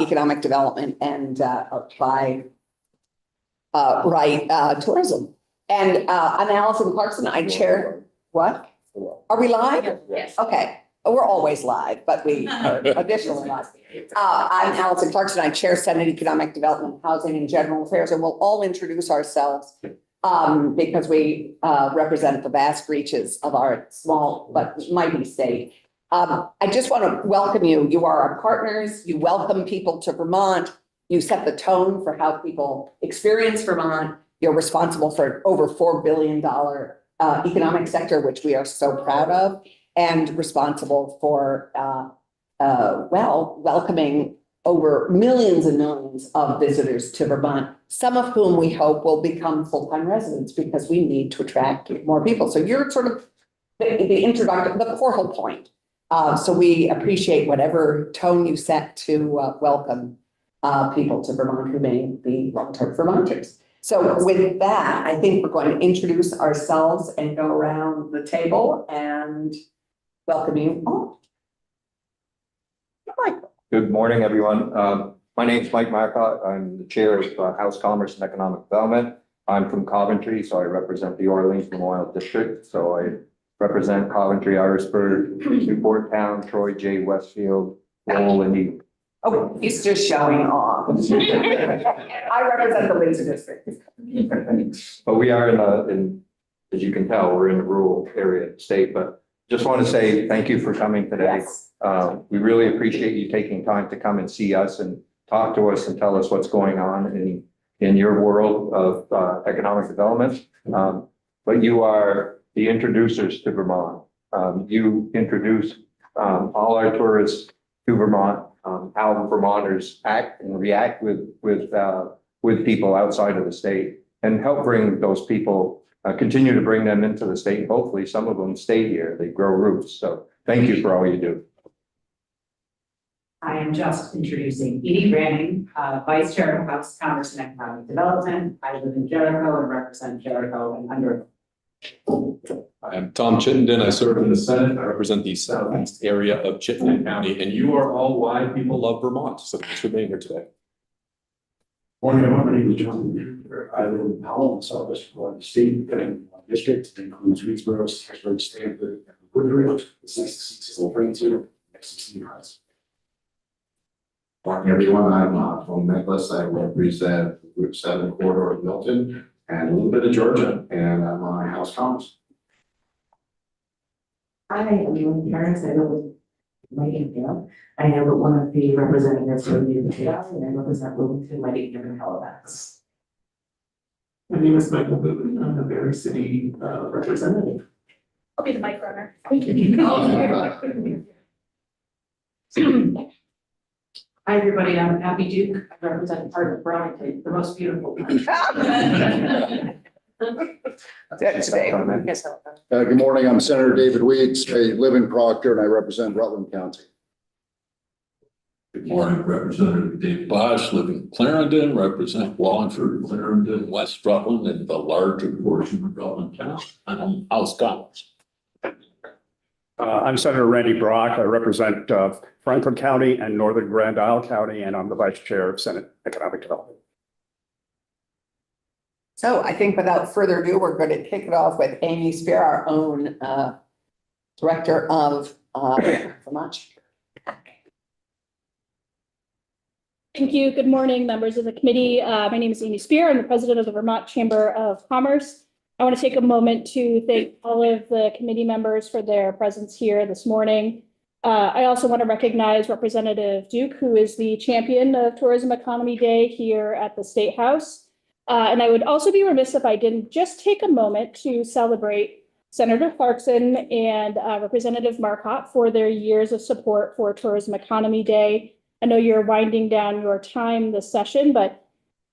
economic development and apply tourism. And I'm Allison Clarkson. I chair. What? Are we live? Yes. Okay. We're always live, but we are additionally live. I'm Allison Clarkson. I chair Senate Economic Development, Housing and General Affairs, and we'll all introduce ourselves because we represent the vast reaches of our small but mighty state. I just want to welcome you. You are our partners. You welcome people to Vermont. You set the tone for how people experience Vermont. You're responsible for over $4 billion economic sector, which we are so proud of, and responsible for, welcoming over millions and millions of visitors to Vermont, some of whom we hope will become full-time residents because we need to attract more people. So you're sort of the introduction, the portal point. So we appreciate whatever tone you set to welcome people to Vermont who may be long-term Vermonters. So with that, I think we're going to introduce ourselves and go around the table and welcome you all. Good morning, everyone. My name is Mike Marcotte. I'm the chair of House Commerce and Economic Development. I'm from Coventry, so I represent the Orleans Memorial District. So I represent Coventry, Irisburg, Newport Town, Troy, J, Westfield, Lowell, and Ely. Oh, he's just showing off. I represent the Windsor District. But we are as you can tell, we're in the rural area of the state, but just want to say thank you for coming today. Yes. We really appreciate you taking time to come and see us and talk to us and tell us what's going on in your world of economic development. But you are the introducers to Vermont. You introduce all our tourists to Vermont, how Vermonters act and react with people outside of the state, and help bring those people, continue to bring them into the state. Hopefully some of them stay here, they grow roots. So thank you for all you do. I am just introducing Edie Branning, Vice Chair of House Commerce and Economic Development. I live in Jericho and represent Jericho and Under. I am Tom Chittenden. I serve in the Senate. I represent the southeast area of Chittenden County, and you are all why people love Vermont. So thanks for being here today. Morning, my name is John. I live in Powell, in southwest part of the state, and district includes Greensboro, Harrisburg, Stanford, and Woodbridge. The 66 is Lorraine to City Heights. Morning, everyone. I'm from Memphis. I represent Group 7 corridor of Milton and a little bit of Georgia, and I'm on House Commerce. Hi, I'm Lynn Harris. I live in Whitington. I am one of the representatives from the Valley, and I represent Wilmington, Whitington, and Halifax. My name is Michael Boone. I'm the Berry City representative. I'll be the mic runner. Thank you. Hi, everybody. I'm Abby Duke. I represent part of Burlington, the most beautiful. Good morning. I'm Senator David Weeks. I live in Proctor and I represent Rutland County. Good morning, Representative Dave Bosch, live in Clarendon, represent Wallingford, Clarendon, West Rutland, and the larger portion of Rutland County. I'm House Commerce. I'm Senator Randy Brock. I represent Franklin County and Northern Grand Isle County, and I'm the Vice Chair of Senate Economic Development. So I think without further ado, we're going to kick it off with Amy Spear, our own Director of Vermont. Thank you. Good morning, members of the committee. My name is Amy Spear. I'm the president of the Vermont Chamber of Commerce. I want to take a moment to thank all of the committee members for their presence here this morning. I also want to recognize Representative Duke, who is the champion of Tourism Economy Day here at the State House. And I would also be remiss if I didn't just take a moment to celebrate Senator Clarkson and Representative Marcotte for their years of support for Tourism Economy Day. I know you're winding down your time this session, but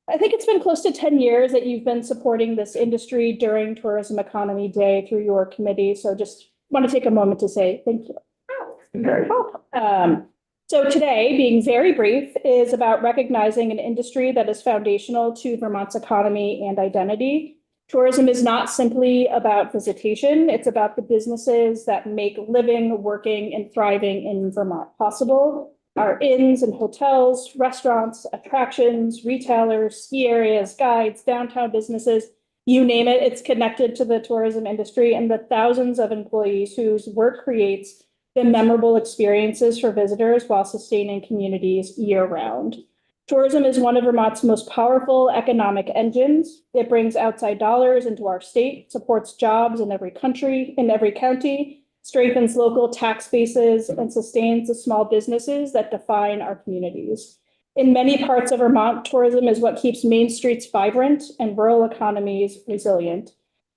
I think it's been close to 10 years that you've been supporting this industry during Tourism Economy Day through your committee. So just want to take a moment to say thank you. Very welcome. So today, being very brief, is about recognizing an industry that is foundational to Vermont's economy and identity. Tourism is not simply about visitation. It's about the businesses that make living, working, and thriving in Vermont possible. our inns and hotels, restaurants, attractions, retailers, ski areas, guides, downtown businesses, you name it, it's connected to the tourism industry and the thousands of employees whose work creates the memorable experiences for visitors while sustaining communities year-round. Tourism is one of Vermont's most powerful economic engines. It brings outside dollars into our state, supports jobs in every county, strengthens local tax bases, and sustains the small businesses that define our communities. In many parts of Vermont, tourism is what keeps main streets vibrant and rural economies resilient.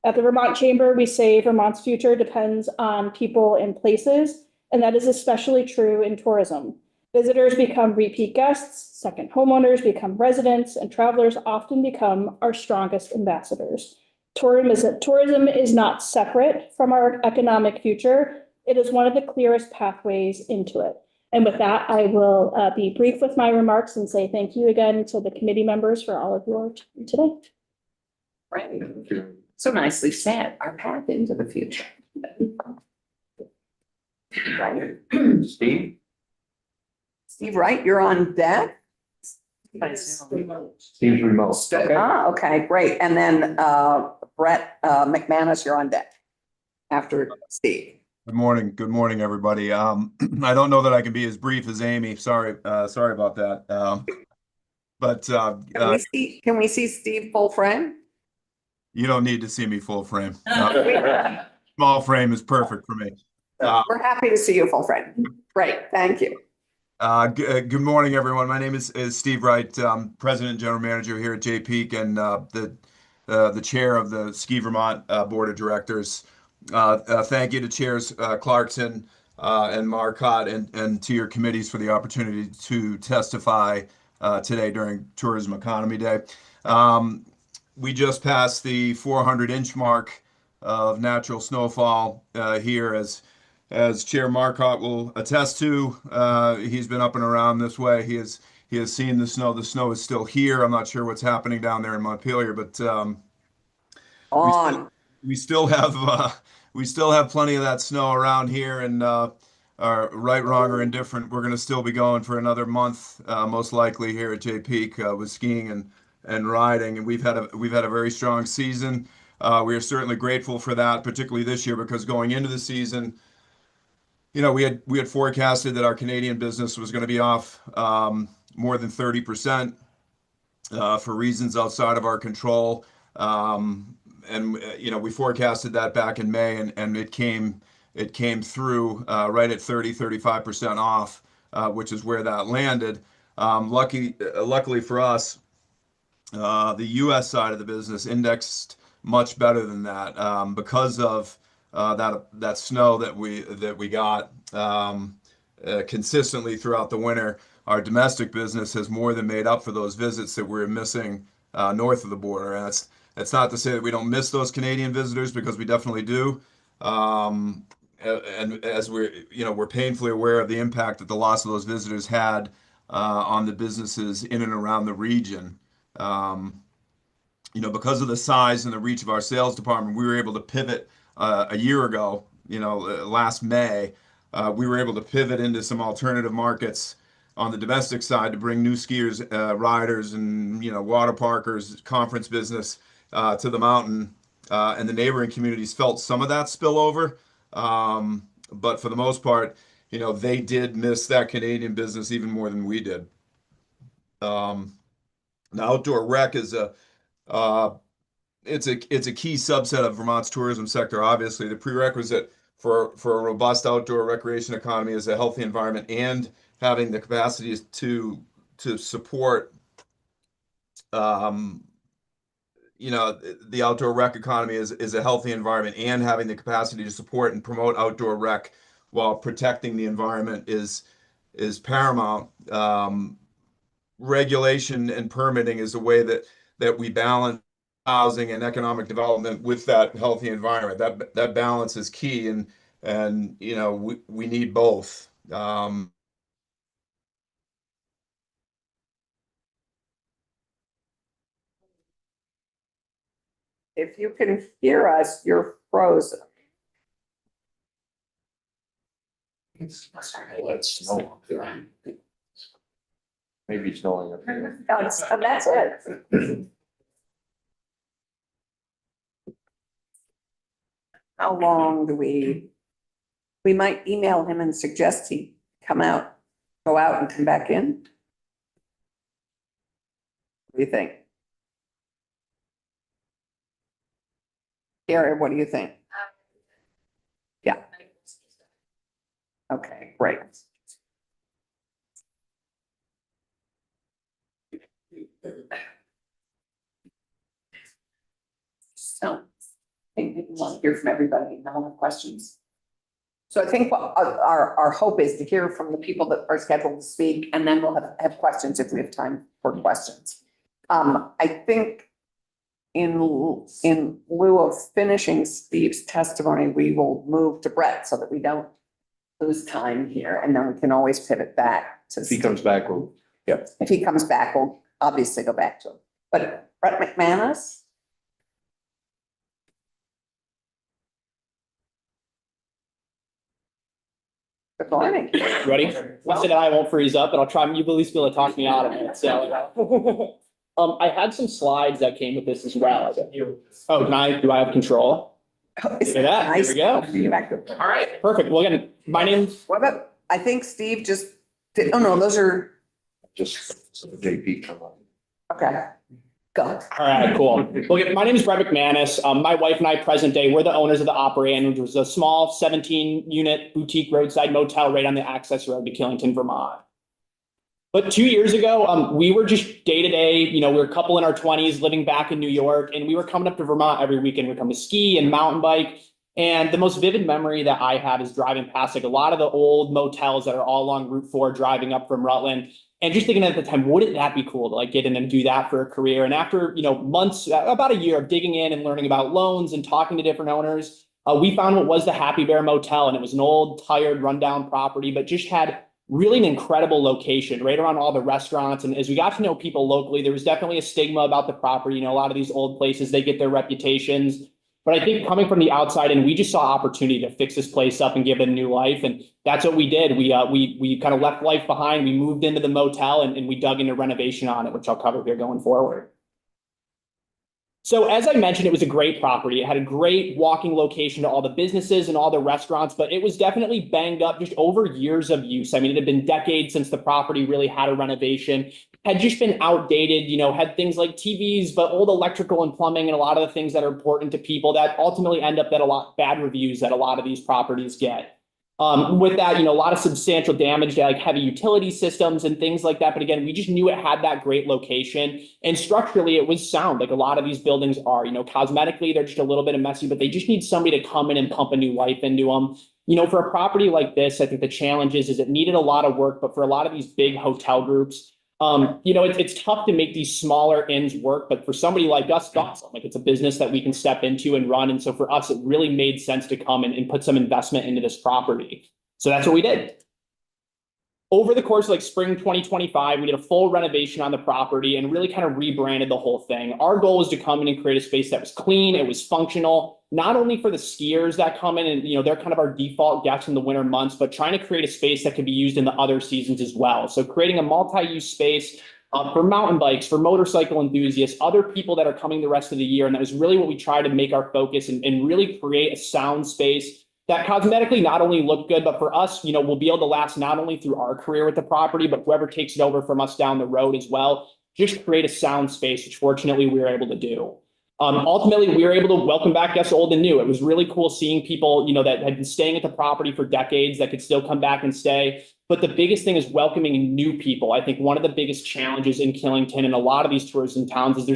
At the Vermont Chamber, we say Vermont's future depends on people and places, and that is especially true in tourism. Visitors become repeat guests, second homeowners become residents, and travelers often become our strongest ambassadors. Tourism is not separate from our economic future. It is one of the clearest pathways into it. And with that, I will be brief with my remarks and say thank you again to the committee members for all of your time today. Right. So nicely said, our path into the future. Steve? Steve Wright, you're on deck? Steve's remote. Okay. Okay, great. And then Brett McManus, you're on deck after Steve. Good morning. Good morning, everybody. I don't know that I can be as brief as Amy. Sorry about that. Can we see Steve full frame? You don't need to see me full frame. Small frame is perfect for me. We're happy to see you full frame. Great, thank you. Good morning, everyone. My name is Steve Wright, President and General Manager here at JPEAK and the Chair of the Ski Vermont Board of Directors. Thank you to Chairs Clarkson and Marcotte and to your committees for the opportunity to testify today during Tourism Economy Day. We just passed the 400-inch mark of natural snowfall here, as Chair Marcotte will attest to. He's been up and around this way. He has seen the snow. The snow is still here. I'm not sure what's happening down there in Montpelier, but we still have plenty of that snow around here, and right, wrong, or indifferent, we're going to still be going for another month, most likely here at JPEAK with skiing and riding. And we've had a very strong season. We are certainly grateful for that, particularly this year, because going into the season, you know, we had forecasted that our Canadian business was going to be off more than 30% for reasons outside of our control. You know, we forecasted that back in May, and it came through right at 35% off, which is where that landed. Luckily for us, the U.S. side of the business indexed much better than that because of that snow that we got consistently throughout the winter. Our domestic business has more than made up for those visits that we're missing north of the border, and it's not to say that we don't miss those Canadian visitors, because we definitely do. And as we're painfully aware of the impact that the loss of those visitors had on the businesses in and around the region. You know, because of the size and the reach of our sales department, we were able to pivot a year ago, last May. We were able to pivot into some alternative markets on the domestic side to bring new skiers, riders, and water parkers, conference business to the mountain, and the neighboring communities felt some of that spillover. But for the most part, they did miss that Canadian business even more than we did. The outdoor rec is it's a key subset of Vermont's tourism sector. Obviously, the prerequisite for a robust outdoor recreation economy is a healthy environment and having the capacity to support the outdoor rec economy is a healthy environment, and having the capacity to support and promote outdoor rec while protecting the environment is paramount. Regulation and permitting is a way that we balance housing and economic development with that healthy environment. That balance is key, and we need both. If you can hear us, you're frozen. Let's snow up there. Maybe snowing up here. And that's it. How long do we might email him and suggest he come out, go out and come back in? What do you think? Gary, what do you think? Yeah. Okay, great. So, I think we want to hear from everybody and then we'll have questions. So I think what our hope is to hear from the people that are scheduled to speak, and then we'll have questions if we have time for questions. I think in lieu of finishing Steve's testimony, we will move to Brett so that we don't lose time here, and then we can always pivot back to. If he comes back, we'll, yeah. If he comes back, we'll obviously go back to him. But Brett McManus? Good morning. Ready? I said I won't freeze up, but I'll try. You at least be able to talk me out of it. So, I had some slides that came with this as well. Oh, do I have control? Look at that. Here we go. All right, perfect. Well, again, my name's. What about, I think Steve just did, oh no, those are, Just so JP come on. okay, go. All right, cool. Well, again, my name is Brett McManus. My wife and I, present day, we're the owners of the Opry Inn, which was a small 17-unit boutique roadside motel right on the access road to Killington, Vermont. But 2 years ago, we were just day to day, we were a couple in our 20s living back in New York, and we were coming up to Vermont every weekend. We'd come to ski and mountain bike. And the most vivid memory that I have is driving past like a lot of the old motels that are all along Route 4 driving up from Rutland. And just thinking at the time, wouldn't that be cool to like get in and do that for a career? And after, months, about a year of digging in and learning about loans and talking to different owners, we found what was the Happy Bear Motel. And it was an old, tired, rundown property, but just had really an incredible location right around all the restaurants. And as we got to know people locally, there was definitely a stigma about the property. A lot of these old places, they get their reputations. But I think coming from the outside, and we just saw opportunity to fix this place up and give it a new life. And that's what we did. We kind of left life behind. We moved into the motel and we dug into renovation on it, which I'll cover here going forward. So as I mentioned, it was a great property. It had a great walking location to all the businesses and all the restaurants, but it was definitely banged up just over years of use. I mean, it had been decades since the property really had a renovation, had just been outdated, had things like TVs, but old electrical and plumbing and a lot of the things that are important to people that ultimately end up that a lot bad reviews that a lot of these properties get. With that, a lot of substantial damage to like heavy utility systems and things like that. But again, we just knew it had that great location, and structurally it was sound like a lot of these buildings are. Cosmetically, they're just a little bit messy, but they just need somebody to come in and pump a new life into them. For a property like this, I think the challenge is it needed a lot of work, but for a lot of these big hotel groups, it's tough to make these smaller inns work, but for somebody like us, it's awesome. Like it's a business that we can step into and run. And so for us, it really made sense to come and put some investment into this property. So that's what we did. Over the course of like spring 2025, we did a full renovation on the property and really kind of rebranded the whole thing. Our goal was to come in and create a space that was clean, it was functional, not only for the skiers that come in and, they're kind of our default guests in the winter months, but trying to create a space that could be used in the other seasons as well. So creating a multi-use space for mountain bikes, for motorcycle enthusiasts, other people that are coming the rest of the year. And that was really what we tried to make our focus and really create a sound space that cosmetically not only look good, but for us, we'll be able to last not only through our career with the property, but whoever takes it over from us down the road as well, just create a sound space, which fortunately we were able to do. Ultimately, we were able to welcome back guests old and new. It was really cool seeing people, that had been staying at the property for decades that could still come back and stay. But the biggest thing is welcoming new people. I think one of the biggest challenges in Killington and a lot of these tourism towns is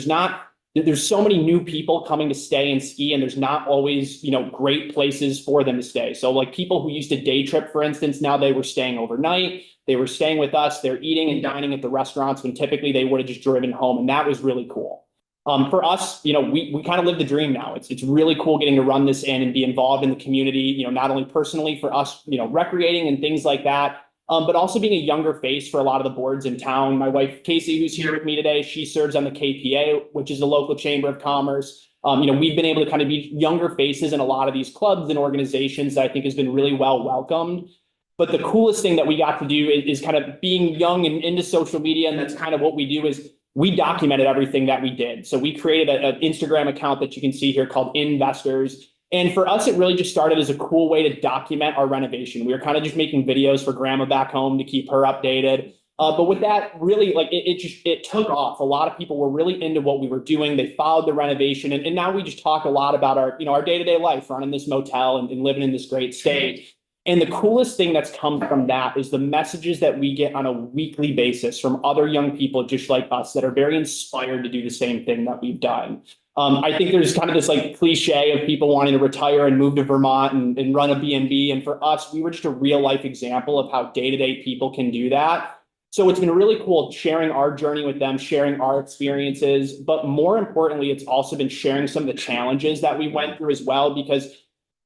there's so many new people coming to stay and ski, and there's not always, great places for them to stay. So like people who used to day trip, for instance, now they were staying overnight, they were staying with us, they're eating and dining at the restaurants when typically they would have just driven home. And that was really cool. For us, we kind of live the dream now. It's really cool getting to run this in and be involved in the community, not only personally for us, recreating and things like that, but also being a younger face for a lot of the boards in town. My wife, Casey, who's here with me today, she serves on the KPA, which is the local chamber of commerce. We've been able to kind of be younger faces in a lot of these clubs and organizations that I think has been really well welcomed. But the coolest thing that we got to do is kind of being young and into social media. And that's kind of what we do is we documented everything that we did. So we created an Instagram account that you can see here called Investors. And for us, it really just started as a cool way to document our renovation. We were kind of just making videos for grandma back home to keep her updated. But with that, really, like it took off. A lot of people were really into what we were doing. They followed the renovation, and now we just talk a lot about our day-to-day life, running this motel and living in this great state. And the coolest thing that's come from that is the messages that we get on a weekly basis from other young people just like us that are very inspired to do the same thing that we've done. I think there's kind of this like cliche of people wanting to retire and move to Vermont and run a B&B. And for us, we were just a real life example of how day-to-day people can do that. So it's been really cool sharing our journey with them, sharing our experiences. But more importantly, it's also been sharing some of the challenges that we went through as well, because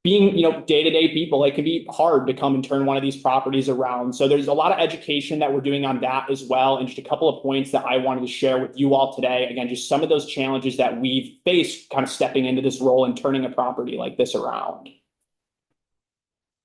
being, day-to-day people, it can be hard to come and turn one of these properties around. So there's a lot of education that we're doing on that as well. And just a couple of points that I wanted to share with you all today. Again, just some of those challenges that we've faced kind of stepping into this role and turning a property like this around.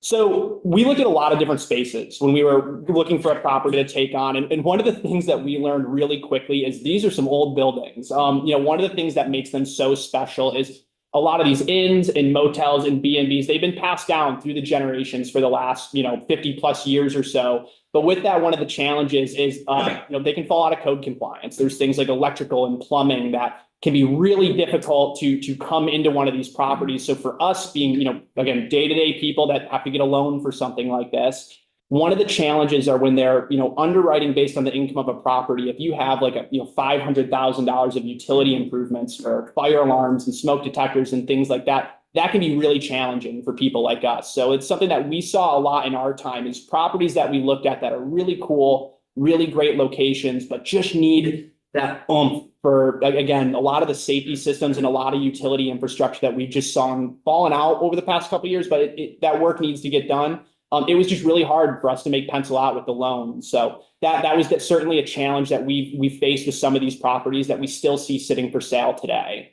So we looked at a lot of different spaces when we were looking for a property to take on. And one of the things that we learned really quickly is these are some old buildings. One of the things that makes them so special is a lot of these inns and motels and B&Bs, they've been passed down through the generations for the last, 50 plus years or so. But with that, one of the challenges is, they can fall out of code compliance. There's things like electrical and plumbing that can be really difficult to come into one of these properties. So for us being, again, day-to-day people that have to get a loan for something like this, one of the challenges are when they're, underwriting based on the income of a property. If you have like $500,000 of utility improvements for fire alarms and smoke detectors and things like that, that can be really challenging for people like us. So it's something that we saw a lot in our time is properties that we looked at that are really cool, really great locations, but just need that oomph for, again, a lot of the safety systems and a lot of utility infrastructure that we just saw falling out over the past couple of years, but that work needs to get done. It was just really hard for us to make pencil out with the loan. So that was certainly a challenge that we faced with some of these properties that we still see sitting for sale today.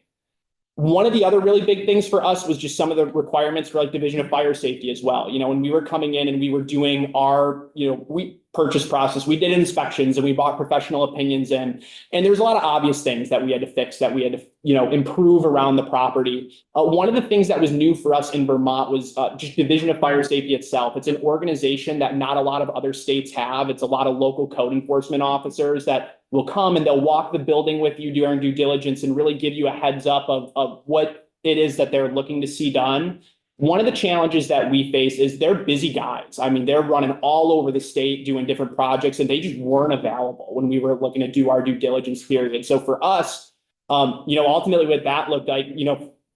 One of the other really big things for us was just some of the requirements for like Division of Fire Safety as well. When we were coming in and we were doing our, purchase process, we did inspections and we bought professional opinions in, and there's a lot of obvious things that we had to fix, that we had to, improve around the property. One of the things that was new for us in Vermont was just Division of Fire Safety itself. It's an organization that not a lot of other states have. It's a lot of local code enforcement officers that will come and they'll walk the building with you during due diligence and really give you a heads up of what it is that they're looking to see done. One of the challenges that we face is they're busy guys. I mean, they're running all over the state doing different projects, and they just weren't available when we were looking to do our due diligence period. So for us, ultimately what that looked like,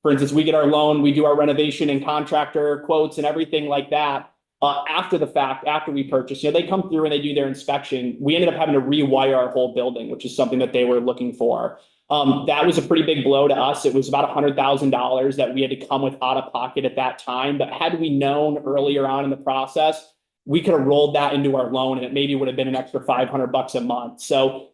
for instance, we get our loan, we do our renovation and contractor quotes and everything like that. After the fact, after we purchase, they come through and they do their inspection. We ended up having to rewire our whole building, which is something that they were looking for. That was a pretty big blow to us. It was about $100,000 that we had to come with out of pocket at that time. But had we known earlier on in the process, we could have rolled that into our loan and it maybe would have been an extra $500 a month. So,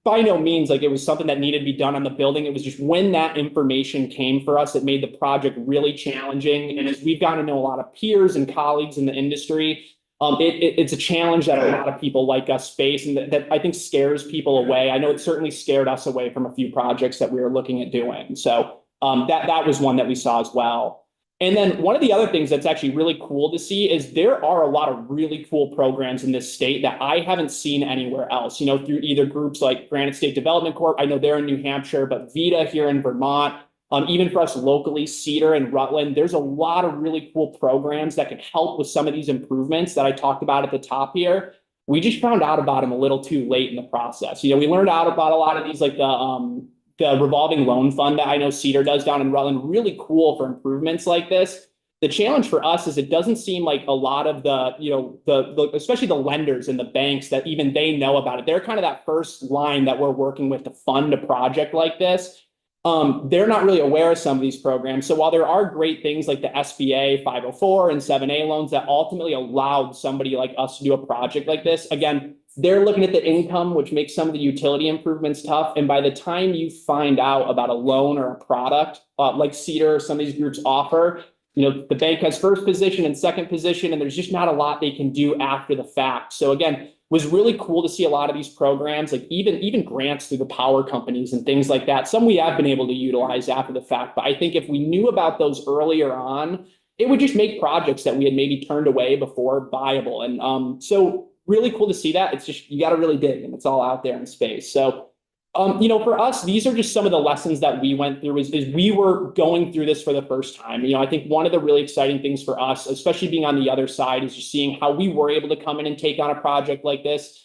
by no means like it was something that needed to be done on the building. It was just when that information came for us, it made the project really challenging. And as we've gotten to know a lot of peers and colleagues in the industry, it's a challenge that a lot of people like us face, and that I think scares people away. I know it certainly scared us away from a few projects that we were looking at doing. So that was one that we saw as well. And then one of the other things that's actually really cool to see is there are a lot of really cool programs in this state that I haven't seen anywhere else, through either groups like Granite State Development Corp. I know they're in New Hampshire, but VITA here in Vermont. Even for us locally, Cedar and Rutland, there's a lot of really cool programs that can help with some of these improvements that I talked about at the top here. We just found out about them a little too late in the process. We learned out about a lot of these, like the revolving loan fund that I know Cedar does down in Rutland, really cool for improvements like this. The challenge for us is it doesn't seem like a lot of the especially the lenders and the banks that even they know about it. They're kind of that first line that we're working with to fund a project like this. They're not really aware of some of these programs. So while there are great things like the SBA 504 and 7A loans that ultimately allowed somebody like us to do a project like this, again, they're looking at the income, which makes some of the utility improvements tough. And by the time you find out about a loan or a product like Cedar or some of these groups offer, the bank has first position and second position, and there's just not a lot they can do after the fact. So again, was really cool to see a lot of these programs, like even grants through the power companies and things like that. Some we have been able to utilize after the fact, but I think if we knew about those earlier on, it would just make projects that we had maybe turned away before viable. And so really cool to see that. It's just, you got to really dig, and it's all out there in space. So for us, these are just some of the lessons that we went through is we were going through this for the first time. I think one of the really exciting things for us, especially being on the other side, is just seeing how we were able to come in and take on a project like this,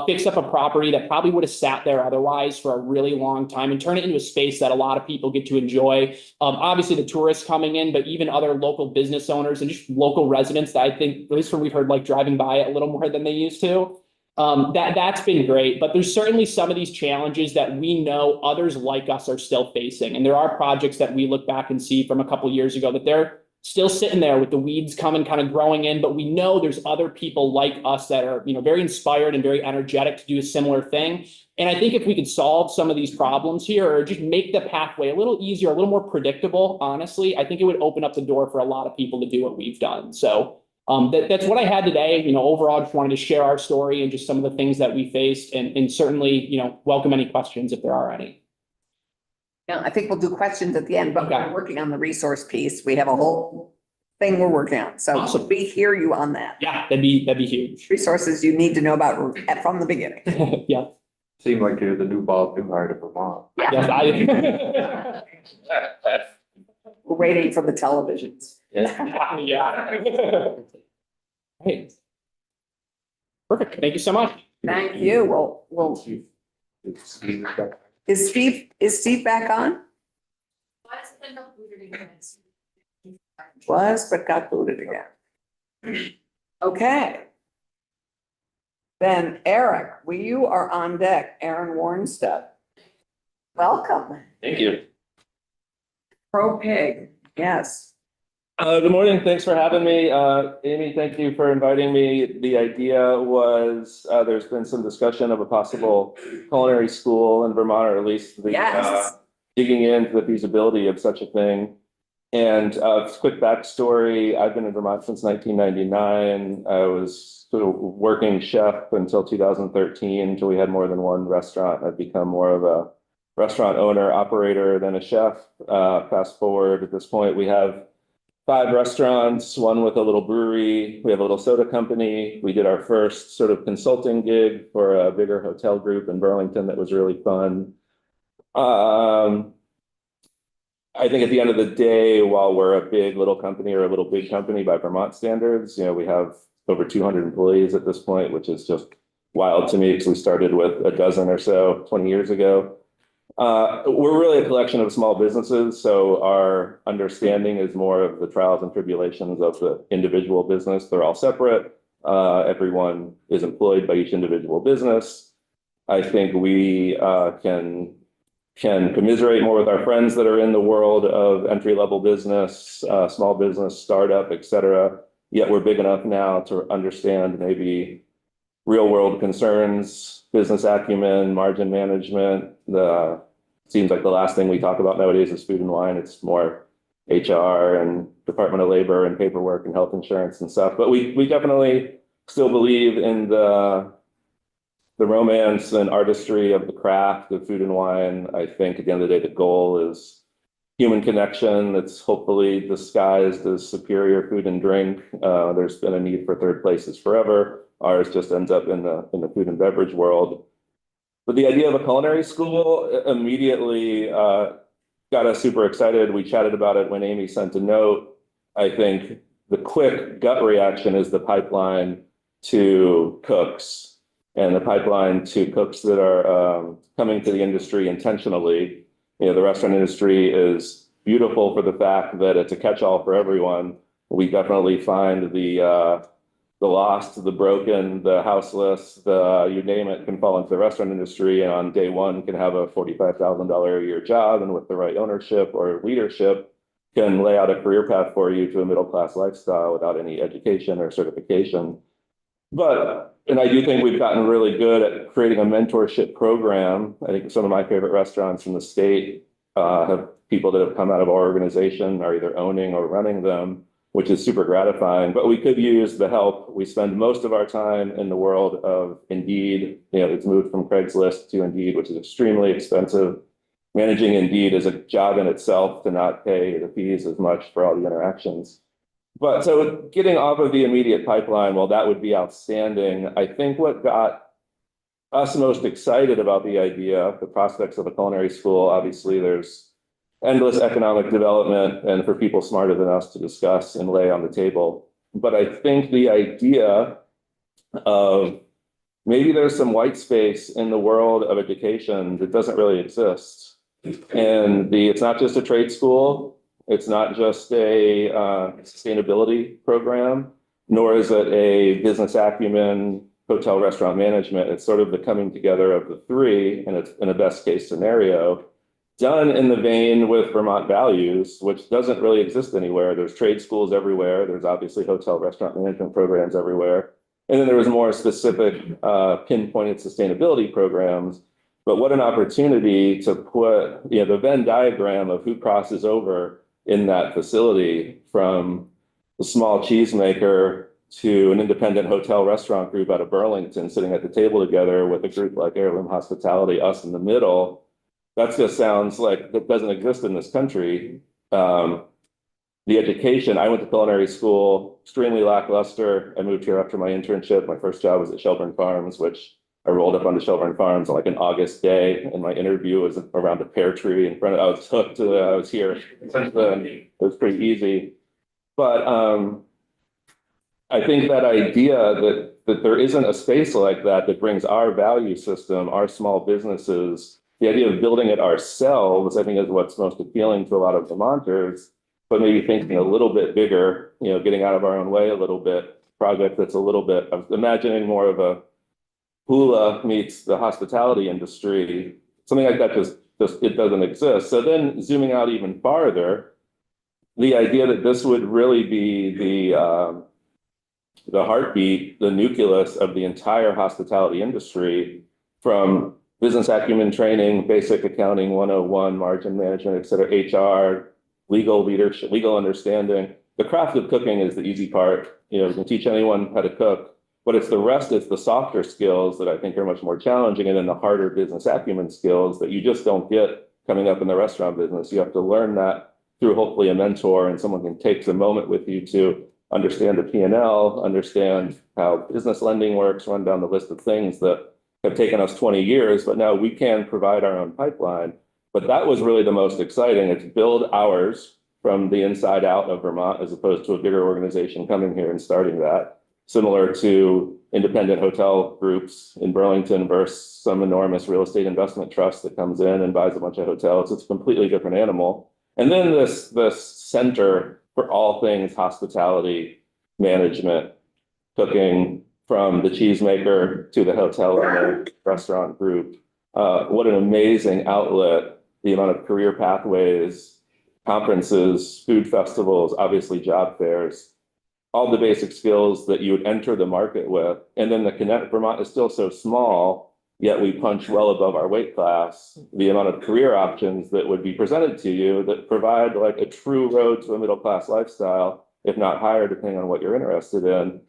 fix up a property that probably would have sat there otherwise for a really long time and turn it into a space that a lot of people get to enjoy. Obviously the tourists coming in, but even other local business owners and just local residents that I think, at least from we've heard, like driving by it a little more than they used to. That's been great, but there's certainly some of these challenges that we know others like us are still facing. And there are projects that we look back and see from a couple of years ago that they're still sitting there with the weeds coming, kind of growing in, but we know there's other people like us that are, very inspired and very energetic to do a similar thing. And I think if we could solve some of these problems here or just make the pathway a little easier, a little more predictable, honestly, I think it would open up the door for a lot of people to do what we've done. So that's what I had today. Overall, I just wanted to share our story and just some of the things that we faced, and certainly, welcome any questions if there are any. Yeah, I think we'll do questions at the end, but Okay. we're working on the resource piece. We have a whole thing we're working on. So Awesome. we hear you on that. Yeah, that'd be huge. Resources you need to know about from the beginning. Yeah. Seem like you're the new Bob Newhart of Vermont. Yes, We're waiting for the televisions. yeah. Hey. Perfect. Thank you so much. Thank you. Well, is Steve back on? Was, but got booted again. Okay. Then Eric, you are on deck. Aaron Warnstead. Welcome. Thank you. ProPig, yes. Good morning. Thanks for having me. Amy, thank you for inviting me. The idea was there's been some discussion of a possible culinary school in Vermont, or at least the Yes. digging into the feasibility of such a thing. And quick backstory, I've been in Vermont since 1999. I was sort of working chef until 2013, until we had more than one restaurant. I've become more of a restaurant owner, operator than a chef. Fast forward, at this point, we have 5 restaurants, one with a little brewery. We have a little soda company. We did our first sort of consulting gig for a bigger hotel group in Burlington that was really fun. I think at the end of the day, while we're a big little company or a little big company by Vermont standards, we have over 200 employees at this point, which is just wild to me because we started with a dozen or so 20 years ago. We're really a collection of small businesses, so our understanding is more of the trials and tribulations of the individual business. They're all separate. Everyone is employed by each individual business. I think we can commiserate more with our friends that are in the world of entry-level business, small business, startup, et cetera. Yet we're big enough now to understand maybe real-world concerns, business acumen, margin management. Seems like the last thing we talk about nowadays is food and wine. It's more HR and Department of Labor and paperwork and health insurance and stuff. But we definitely still believe in the romance and artistry of the craft of food and wine. I think at the end of the day, the goal is human connection that's hopefully disguised as superior food and drink. There's been a need for third places forever. Ours just ends up in the food and beverage world. But the idea of a culinary school immediately got us super excited. We chatted about it when Amy sent a note. I think the quick gut reaction is the pipeline to cooks, and the pipeline to cooks that are coming to the industry intentionally. The restaurant industry is beautiful for the fact that it's a catch-all for everyone. We definitely find the lost, the broken, the houseless, you name it, can fall into the restaurant industry, and on day one can have a $45,000 a year job, and with the right ownership or leadership can lay out a career path for you to a middle-class lifestyle without any education or certification. And I do think we've gotten really good at creating a mentorship program. I think some of my favorite restaurants in the state have people that have come out of our organization are either owning or running them, which is super gratifying. But we could use the help. We spend most of our time in the world of Indeed. It's moved from Craigslist to Indeed, which is extremely expensive. Managing Indeed is a job in itself to not pay the fees as much for all the interactions. But so getting off of the immediate pipeline, well, that would be outstanding. I think what got us most excited about the idea, the prospects of a culinary school, obviously there's endless economic development and for people smarter than us to discuss and lay on the table. But I think the idea of maybe there's some white space in the world of education that doesn't really exist. And it's not just a trade school, it's not just a sustainability program, nor is it a business acumen, hotel restaurant management. It's sort of the coming together of the three, and it's in a best case scenario, done in the vein with Vermont values, which doesn't really exist anywhere. There's trade schools everywhere. There's obviously hotel restaurant management programs everywhere. And then there was more specific pinpointed sustainability programs. But what an opportunity to put, the Venn diagram of who crosses over in that facility, from the small cheesemaker to an independent hotel restaurant group out of Burlington sitting at the table together with a group like Heirloom Hospitality, us in the middle. That just sounds like that doesn't exist in this country. The education, I went to culinary school, extremely lackluster. I moved here after my internship. My first job was at Shelburne Farms, which I rolled up onto Shelburne Farms on like an August day, and my interview was around a pear tree in front of, I was hooked to I was here. It was pretty easy. But I think that idea that there isn't a space like that brings our value system, our small businesses, the idea of building it ourselves, I think is what's most appealing to a lot of Vermonters, but maybe thinking a little bit bigger, getting out of our own way a little bit, project that's a little bit, I'm imagining more of a hula meets the hospitality industry, something like that just it doesn't exist. So then zooming out even farther, the idea that this would really be the heartbeat, the nucleus of the entire hospitality industry, from business acumen training, basic accounting 101, margin management, et cetera, HR, legal leadership, legal understanding. The craft of cooking is the easy part. You can teach anyone how to cook, but it's the rest, it's the softer skills that I think are much more challenging, and then the harder business acumen skills that you just don't get coming up in the restaurant business. You have to learn that through hopefully a mentor, and someone can take a moment with you to understand the P&L, understand how business lending works, run down the list of things that have taken us 20 years, but now we can provide our own pipeline. But that was really the most exciting. It's build ours from the inside out of Vermont, as opposed to a bigger organization coming here and starting that. Similar to independent hotel groups in Burlington versus some enormous real estate investment trust that comes in and buys a bunch of hotels. It's a completely different animal. And then this center for all things hospitality, management, cooking, from the cheesemaker to the hotel owner, restaurant group. What an amazing outlet, the amount of career pathways, conferences, food festivals, obviously job fairs, all the basic skills that you would enter the market with. And then the connect, Vermont is still so small, yet we punch well above our weight class. The amount of career options that would be presented to you that provide like a true road to a middle-class lifestyle, if not higher, depending on what you're interested in.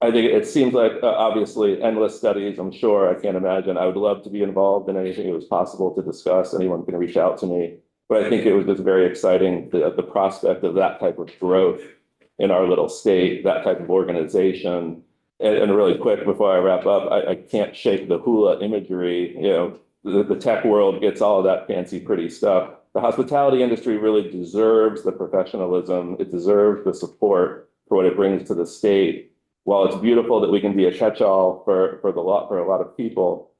I think it seems like obviously endless studies, I'm sure, I can't imagine. I would love to be involved in anything it was possible to discuss. Anyone can reach out to me. But I think it was just very exciting, the prospect of that type of growth in our little state, that type of organization. And really quick, before I wrap up, I can't shake the hula imagery. The tech world gets all of that fancy, pretty stuff. The hospitality industry really deserves the professionalism. It deserves the support for what it brings to the state. While it's beautiful that we can be a catch-all for a lot of people,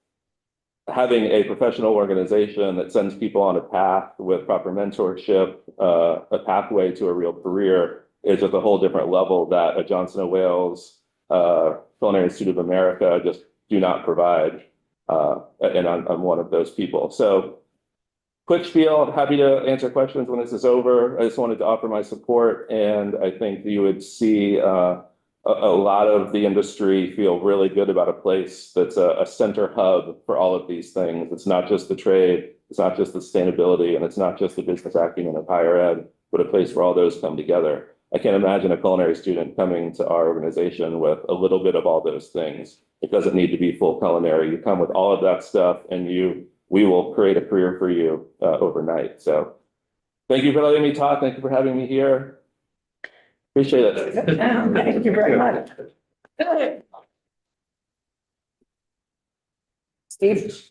having a professional organization that sends people on a path with proper mentorship, a pathway to a real career, is just a whole different level that a Johnson & Wales, Culinary Institute of America just do not provide. And I'm one of those people. So quick spiel, happy to answer questions when this is over. I just wanted to offer my support, and I think you would see a lot of the industry feel really good about a place that's a center hub for all of these things. It's not just the trade, it's not just the sustainability, and it's not just the business acumen of higher ed, but a place where all those come together. I can't imagine a culinary student coming to our organization with a little bit of all those things. It doesn't need to be full culinary. You come with all of that stuff and we will create a career for you overnight. So thank you for letting me talk. Thank you for having me here. Appreciate it. Thank you very much.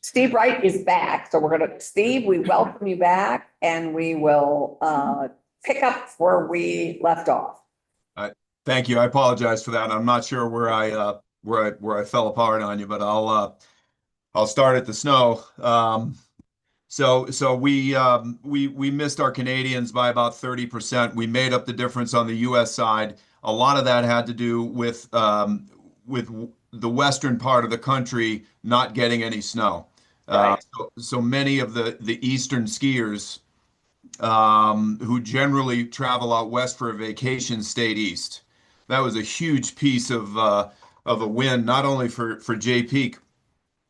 Steve Wright is back, so Steve, we welcome you back and we will pick up where we left off. Thank you. I apologize for that. I'm not sure where I fell apart on you, but I'll start at the snow. So we missed our Canadians by about 30%. We made up the difference on the U.S. side. A lot of that had to do with the western part of the country not getting any snow. Right. So many of the eastern skiers who generally travel out west for a vacation stayed east. That was a huge piece of a win, not only for Jay Peak,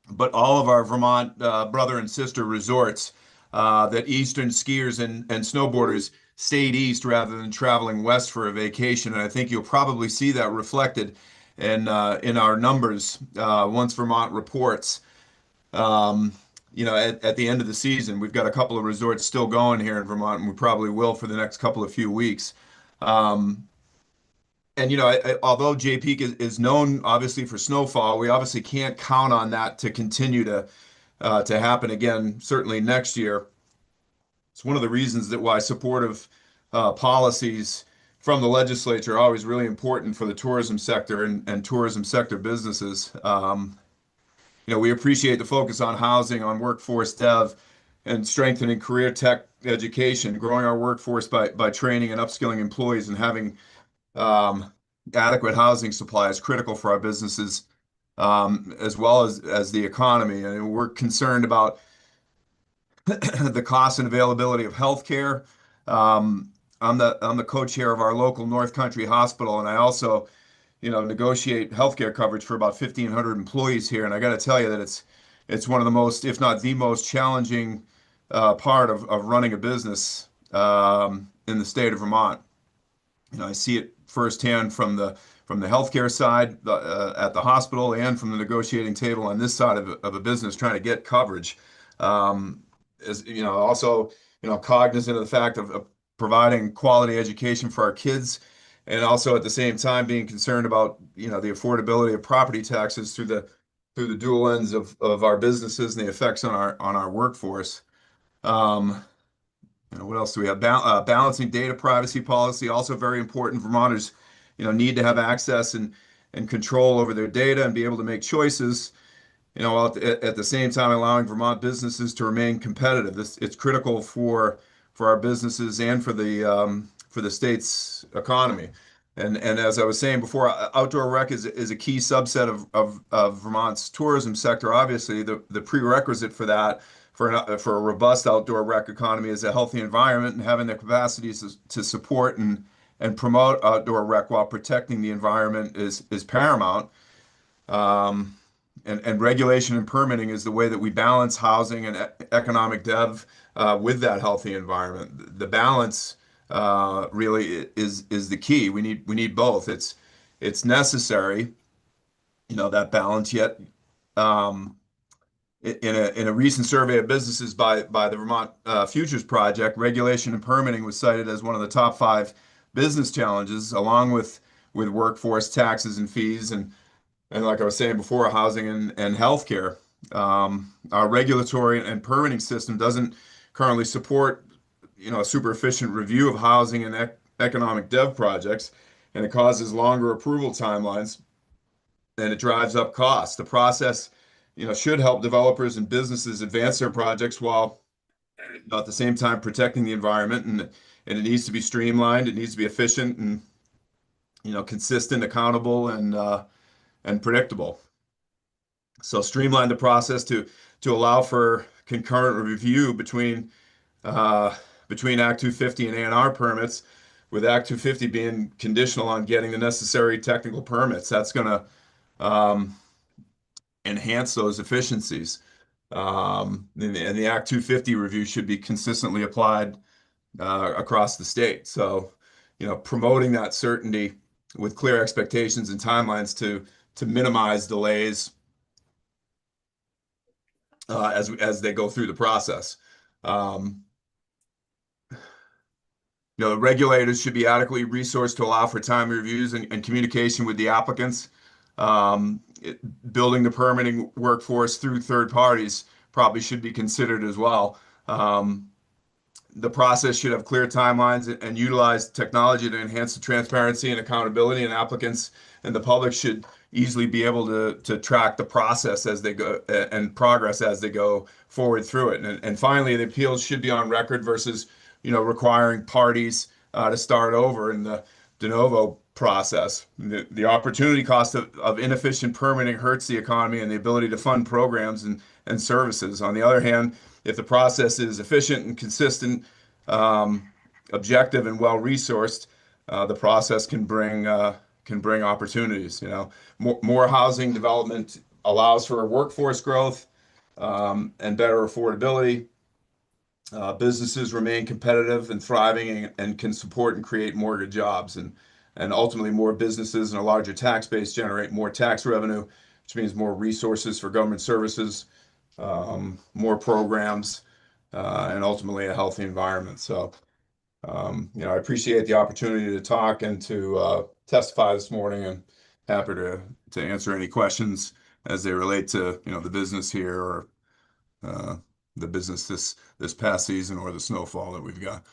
but all of our Vermont brother and sister resorts, that eastern skiers and snowboarders stayed east rather than traveling west for a vacation. And I think you'll probably see that reflected in our numbers once Vermont reports. At the end of the season, we've got a couple of resorts still going here in Vermont, and we probably will for the next couple of few weeks. Although Jay Peak is known obviously for snowfall, we obviously can't count on that to continue to happen again, certainly next year. It's one of the reasons that why supportive policies from the legislature are always really important for the tourism sector and tourism sector businesses. We appreciate the focus on housing, on workforce dev, and strengthening career tech education, growing our workforce by training and upskilling employees and having adequate housing supply is critical for our businesses, as well as the economy. And we're concerned about the cost and availability of healthcare. I'm the co-chair of our local North Country Hospital, and I also, negotiate healthcare coverage for about 1,500 employees here. And I got to tell you that it's one of the most, if not the most challenging part of running a business in the state of Vermont. I see it firsthand from the healthcare side at the hospital and from the negotiating table on this side of a business trying to get coverage. Also cognizant of the fact of providing quality education for our kids, and also at the same time being concerned about the affordability of property taxes through the dual ends of our businesses and the effects on our workforce. What else do we have? Balancing data privacy policy, also very important. Vermonters, need to have access and control over their data and be able to make choices, while at the same time allowing Vermont businesses to remain competitive. It's critical for our businesses and for the state's economy. And as I was saying before, outdoor rec is a key subset of Vermont's tourism sector. Obviously, the prerequisite for that, for a robust outdoor rec economy, is a healthy environment, and having the capacities to support and promote outdoor rec while protecting the environment is paramount. And regulation and permitting is the way that we balance housing and economic dev with that healthy environment. The balance really is the key. We need both. It's necessary, that balance. Yet, in a recent survey of businesses by the Vermont Futures Project, regulation and permitting was cited as one of the top 5 business challenges, along with workforce, taxes and fees, and like I was saying before, housing and healthcare. Our regulatory and permitting system doesn't currently support a super efficient review of housing and economic dev projects, and it causes longer approval timelines, and it drives up costs. The process should help developers and businesses advance their projects while at the same time protecting the environment, and it needs to be streamlined. It needs to be efficient and consistent, accountable, and predictable. So streamline the process to allow for concurrent review between Act 250 and A&R permits, with Act 250 being conditional on getting the necessary technical permits. That's going to enhance those efficiencies. And the Act 250 review should be consistently applied across the state. So, promoting that certainty with clear expectations and timelines to minimize delays as they go through the process. Regulators should be adequately resourced to allow for timely reviews and communication with the applicants. Building the permitting workforce through third parties probably should be considered as well. The process should have clear timelines and utilize technology to enhance the transparency and accountability, and applicants and the public should easily be able to track the process as they go and progress as they go forward through it. And finally, the appeals should be on record versus, requiring parties to start over in the de novo process. The opportunity cost of inefficient permitting hurts the economy and the ability to fund programs and services. On the other hand, if the process is efficient and consistent, objective and well-resourced, the process can bring opportunities. More housing development allows for workforce growth and better affordability. Businesses remain competitive and thriving and can support and create more good jobs. And ultimately, more businesses and a larger tax base generate more tax revenue, which means more resources for government services, more programs, and ultimately a healthy environment. So, I appreciate the opportunity to talk and to testify this morning, and happy to answer any questions as they relate to, the business here or the business this past season or the snowfall that we've got.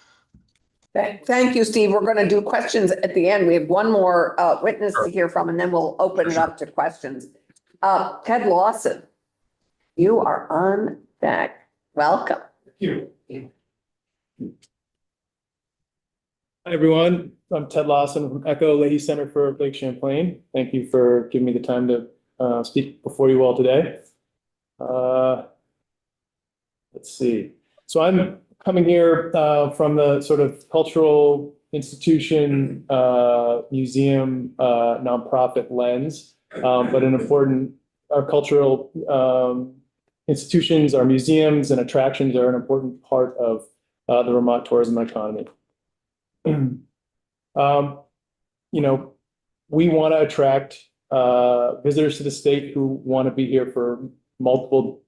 Thank you, Steve. We're going to do questions at the end. We have one more witness to hear from, and then we'll open it up to questions. Ted Lawson, you are on deck. Welcome. Thank you. Hi, everyone. I'm Ted Lawson from ECHO Leahy Center for Lake Champlain. Thank you for giving me the time to speak before you all today. Let's see. So I'm coming here from the sort of cultural institution, museum, nonprofit lens, but an important, our cultural institutions, our museums and attractions are an important part of the Vermont tourism economy. We want to attract visitors to the state who want to be here for multiple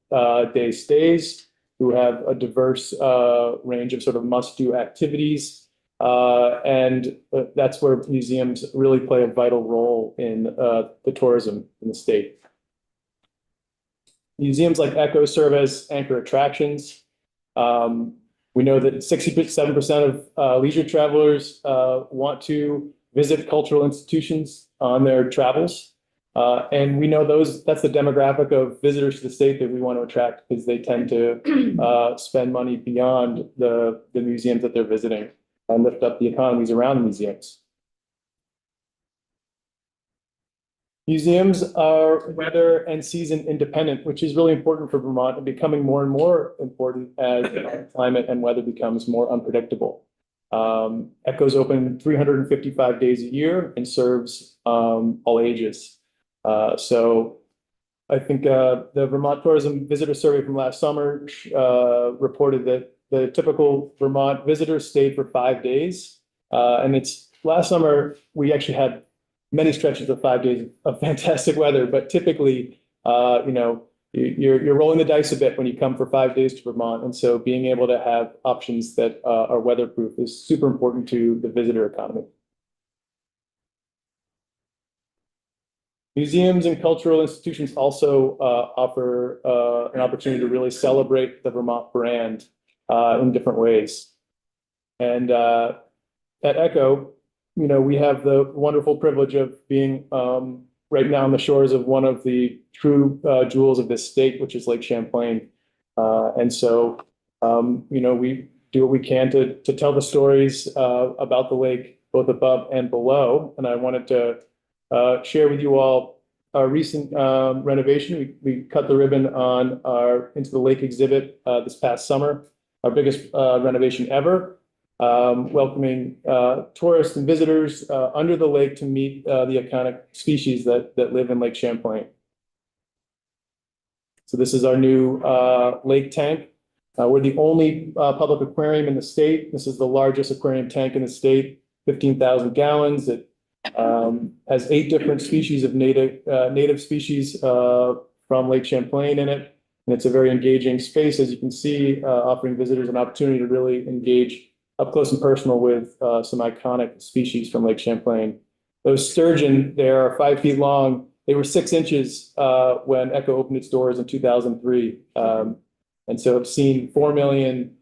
day stays, who have a diverse range of sort of must-do activities. And that's where museums really play a vital role in the tourism in the state. Museums like ECHO serve as anchor attractions. We know that 67% of leisure travelers want to visit cultural institutions on their travels. And we know that's the demographic of visitors to the state that we want to attract, because they tend to spend money beyond the museums that they're visiting and lift up the economies around the museums. Museums are weather and season independent, which is really important for Vermont and becoming more and more important as climate and weather becomes more unpredictable. ECHO's open 355 days a year and serves all ages. So I think the Vermont Tourism Visitor Survey from last summer reported that the typical Vermont visitor stayed for 5 days. And last summer, we actually had many stretches of 5 days of fantastic weather, but typically, you're rolling the dice a bit when you come for 5 days to Vermont. And so being able to have options that are weatherproof is super important to the visitor economy. Museums and cultural institutions also offer an opportunity to really celebrate the Vermont brand in different ways. And at ECHO, we have the wonderful privilege of being right now on the shores of one of the true jewels of this state, which is Lake Champlain. And so, we do what we can to tell the stories about the lake, both above and below. And I wanted to share with you all our recent renovation. We cut the ribbon on our Into the Lake exhibit this past summer, our biggest renovation ever. welcoming tourists and visitors under the lake to meet the iconic species that live in Lake Champlain. So this is our new lake tank. We're the only public aquarium in the state. This is the largest aquarium tank in the state, 15,000 gallons. It has 8 different species of native species from Lake Champlain in it. And it's a very engaging space, as you can see, offering visitors an opportunity to really engage up close and personal with some iconic species from Lake Champlain. Those sturgeon, they are 5 feet long. They were 6 inches when Echo opened its doors in 2003. And so I've seen 4 million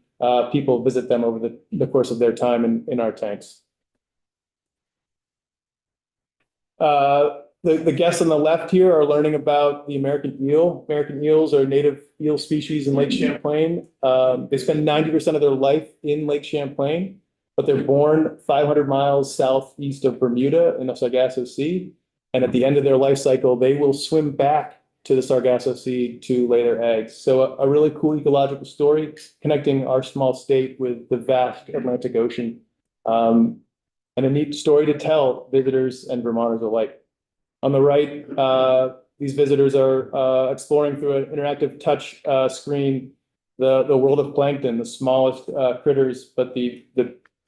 people visit them over the course of their time in our tanks. The guests on the left here are learning about the American eel. American eels are a native eel species in Lake Champlain. They spend 90% of their life in Lake Champlain, but they're born 500 miles southeast of Bermuda in the Sargasso Sea. And at the end of their life cycle, they will swim back to the Sargasso Sea to lay their eggs. So a really cool ecological story connecting our small state with the vast Atlantic Ocean. And a neat story to tell visitors and Vermonters alike. On the right, these visitors are exploring through an interactive touch screen the world of plankton, the smallest critters, but the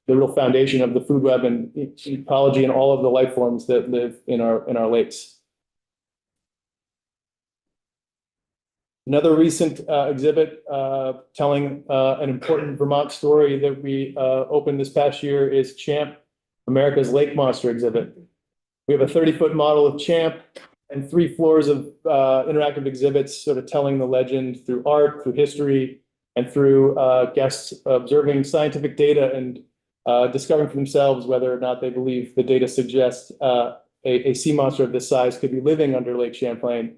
real foundation of the food web and ecology and all of the life forms that live in our lakes. Another recent exhibit telling an important Vermont story that we opened this past year is Champ, America's Lake Monster exhibit. We have a 30-foot model of Champ and 3 floors of interactive exhibits sort of telling the legend through art, through history, and through guests observing scientific data and discovering for themselves whether or not they believe the data suggests a sea monster of this size could be living under Lake Champlain.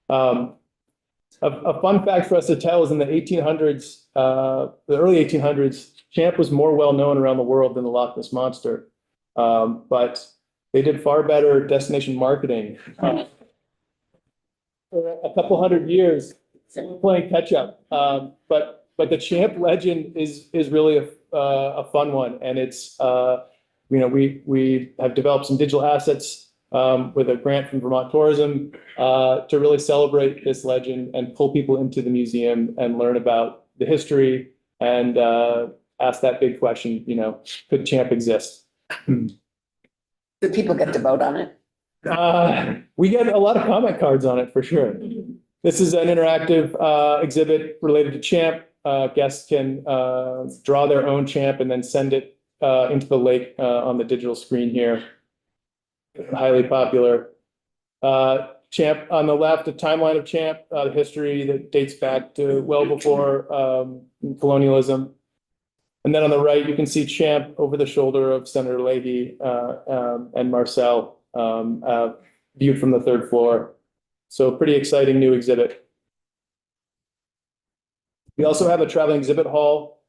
A fun fact for us to tell is in the 1800s, the early 1800s, Champ was more well known around the world than the Loch Ness Monster. But they did far better destination marketing. For a couple hundred years, playing catch up. But the Champ legend is really a fun one, and it's we have developed some digital assets with a grant from Vermont Tourism to really celebrate this legend and pull people into the museum and learn about the history and ask that big question, could Champ exist? Do people get to vote on it? We get a lot of comment cards on it for sure. This is an interactive exhibit related to Champ. Guests can draw their own Champ and then send it into the lake on the digital screen here. Highly popular. Champ on the left, a timeline of Champ, the history that dates back to well before colonialism. And then on the right, you can see Champ over the shoulder of Senator Leahy and Marcel, viewed from the 3rd floor. So pretty exciting new exhibit. We also have a traveling exhibit hall,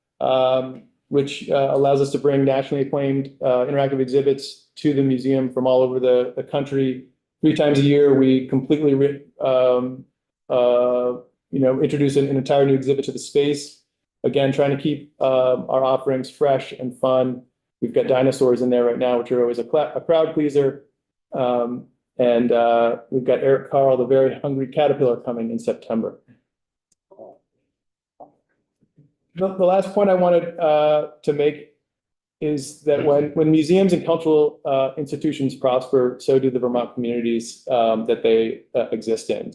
which allows us to bring nationally acclaimed interactive exhibits to the museum from all over the country. 3 times a year, we completely introduce an entire new exhibit to the space. Again, trying to keep our offerings fresh and fun. We've got dinosaurs in there right now, which are always a crowd pleaser. And we've got Eric Carl, the very hungry caterpillar, coming in September. The last point I wanted to make is that when museums and cultural institutions prosper, so do the Vermont communities that they exist in.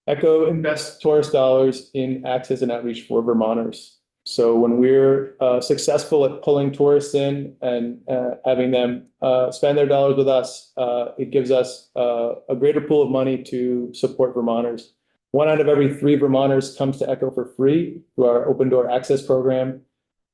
ECHO invests tourist dollars in access and outreach for Vermonters. So when we're successful at pulling tourists in and having them spend their dollars with us, it gives us a greater pool of money to support Vermonters. 1 out of every 3 Vermonters comes to ECHO for free through our open door access program.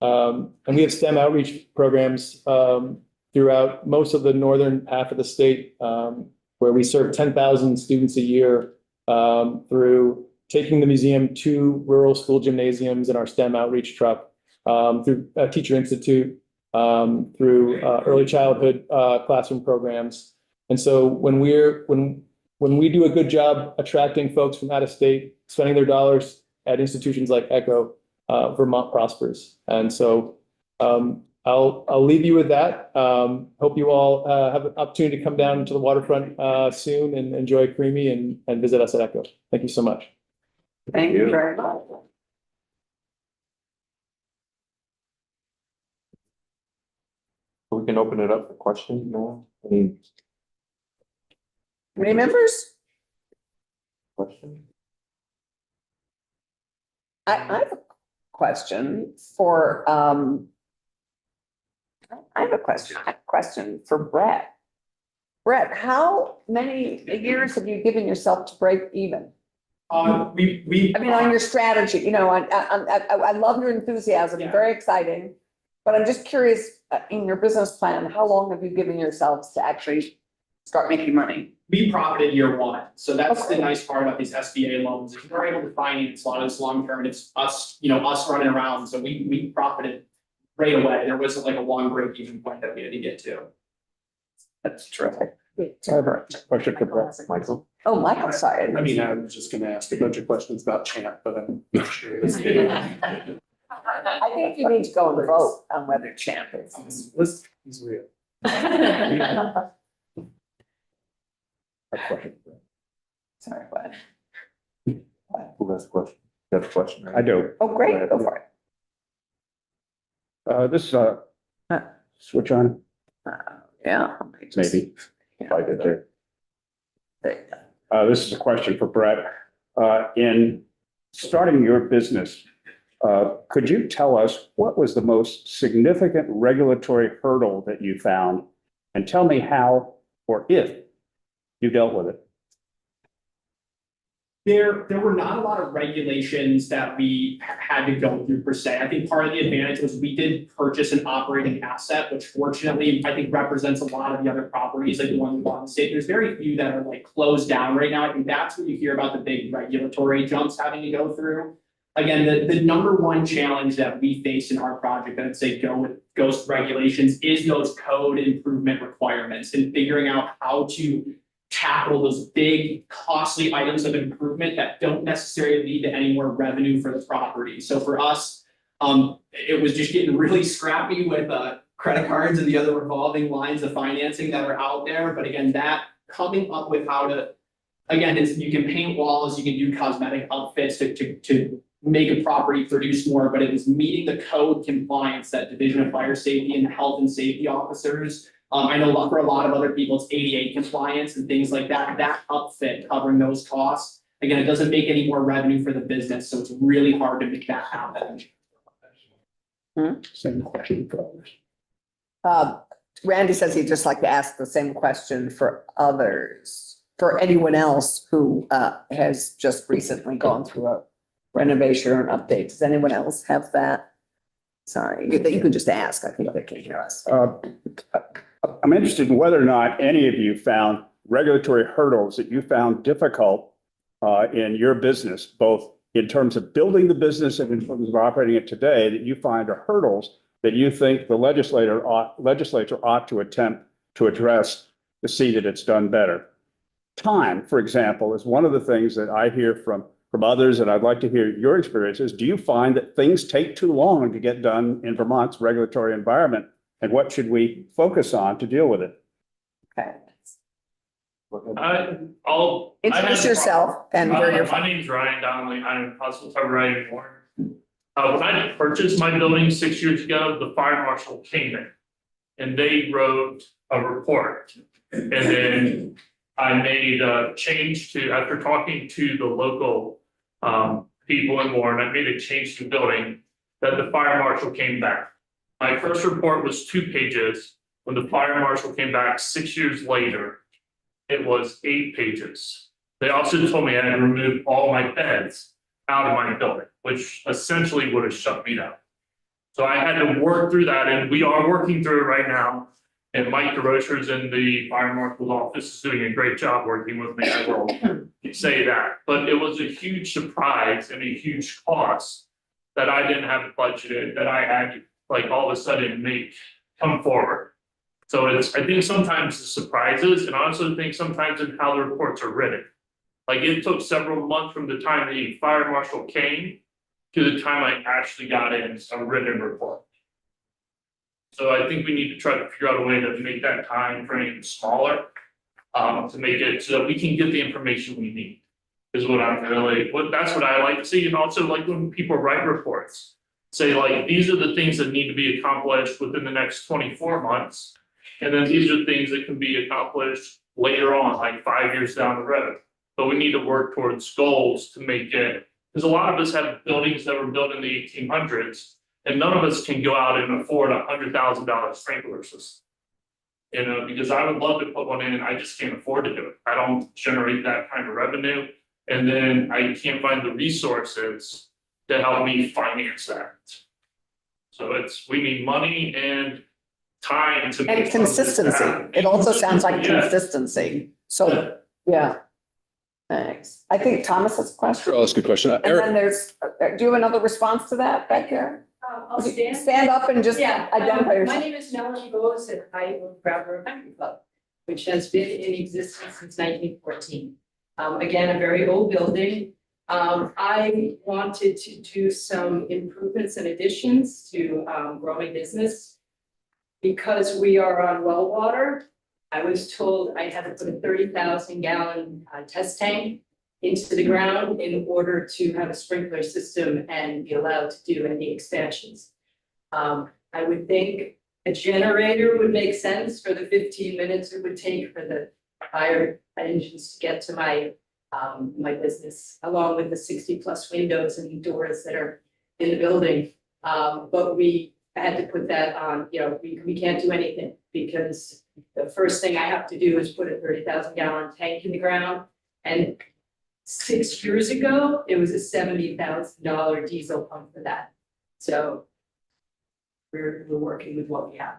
And we have STEM outreach programs throughout most of the northern half of the state, where we serve 10,000 students a year through taking the museum to rural school gymnasiums in our STEM outreach truck, through Teacher Institute, through early childhood classroom programs. And so when we do a good job attracting folks from out of state, spending their dollars at institutions like ECHO, Vermont prospers. And so I'll leave you with that. Hope you all have an opportunity to come down to the waterfront soon and enjoy Creamy and visit us at Echo. Thank you so much. Thank you very much. We can open it up for questions now. Any Any members? questions? I have a question for, I have a question for Brett. Brett, how many years have you given yourself to break even? I mean, on your strategy, you know, I love your enthusiasm, Yeah. very exciting. But I'm just curious, in your business plan, how long have you given yourselves to actually start making money? We profited year one, so that's the Okay. nice part about these SBA loans, is we're able to finance a lot of this long term, and it's us, you know, us running around, so we profited right away. There wasn't like a long break even point that we had to get to. That's terrific. Question for Brett. Michael? Oh, Michael, sorry. I mean, I was just gonna ask a bunch of questions about Champ, but I'm not sure. I think you need to go and vote on whether Champ is. He's real. Sorry, what? Who has a question? You have a question? right? I do. Oh, great, go for it. This, switch on, Yeah. maybe, if I did there. There you go. This is a question for Brett. In starting your business, could you tell us what was the most significant regulatory hurdle that you found? And tell me how or if you dealt with it. There were not a lot of regulations that we had to go through per se. I think part of the advantage was we did purchase an operating asset, which fortunately I think represents a lot of the other properties, like the one we bought in the state. There's very few that are like closed down right now. I think that's when you hear about the big regulatory jumps having to go through. Again, the number one challenge that we face in our project, that I'd say goes to regulations, is those code improvement requirements and figuring out how to tackle those big costly items of improvement that don't necessarily lead to any more revenue for the property. So for us, it was just getting really scrappy with credit cards and the other revolving lines of financing that are out there. But again, that coming up with how to, again, is you can paint walls, you can do cosmetic outfits to make a property produce more, but it was meeting the code compliance that Division of Fire Safety and the health and safety officers. I know for a lot of other people, it's ADA compliance and things like that, that upfit covering those costs. Again, it doesn't make any more revenue for the business, so it's really hard to make that happen. Same question for others. Randy says he'd just like to ask the same question for others, for anyone else who has just recently gone through a renovation or an update. Does anyone else have that? Sorry, you could just ask. I think they can hear us. I'm interested in whether or not any of you found regulatory hurdles that you found difficult in your business, both in terms of building the business and in terms of operating it today, that you find are hurdles that you think the legislature ought to attempt to address to see that it's done better. Time, for example, is one of the things that I hear from others, and I'd like to hear your experiences. Do you find that things take too long to get done in Vermont's regulatory environment? And what should we focus on to deal with it? Okay. I'll Introduce yourself and where you're my from. name's Ryan Donnelly. I'm Hospital Cover Riding Warren. When I purchased my building 6 years ago, the fire marshal came in and they wrote a report. And then I made a change to, after talking to the local people in Warren, I made a change to the building that the fire marshal came back. My first report was 2 pages. When the fire marshal came back 6 years later, it was 8 pages. They also told me I had to remove all my beds out of my building, which essentially would have shut me down. So I had to work through that, and we are working through it right now. And Mike DeRocher's in the fire marshal's office is doing a great job working with me. I will say that. But it was a huge surprise and a huge cost that I didn't have budgeted, that I had to, like, all of a sudden come forward. So it's, I think sometimes the surprises, and I also think sometimes in how the reports are written. Like, it took several months from the time the fire marshal came to the time I actually got in a written report. So I think we need to try to figure out a way to make that time frame smaller, to make it so that we can get the information we need. Is what I'm really, that's what I like to see, and also like when people write reports, say like, these are the things that need to be accomplished within the next 24 months. And then these are things that can be accomplished later on, like 5 years down the road. But we need to work towards goals to make it, because a lot of us have buildings that were built in the 1800s, and none of us can go out and afford $100,000 sprinkler system. You know, because I would love to put one in, I just can't afford to do it. I don't generate that kind of revenue. And then I can't find the resources to help me finance that. So we need money and time to. And consistency. It also sounds like consistency. So, yeah. Thanks. I think Thomas has a question. Sure, that's a good question. And Eric, then there's, do you have another response to that back there? I'll stand. Stand up and just identify My yourself. name is Melanie Bose and I own Brattleboro Country Club, which has been in existence since 1914. Again, a very old building. I wanted to do some improvements and additions to grow my business. Because we are on well water, I was told I had to put a 30,000 gallon test tank into the ground in order to have a sprinkler system and be allowed to do any expansions. I would think a generator would make sense for the 15 minutes it would take for the fire engines to get to my my business, along with the 60+ windows and doors that are in the building. But we had to put that on, you know, we can't do anything because the first thing I have to do is put a 30,000 gallon tank in the ground. And 6 years ago, it was a $70,000 diesel pump for that. So we're working with what we have.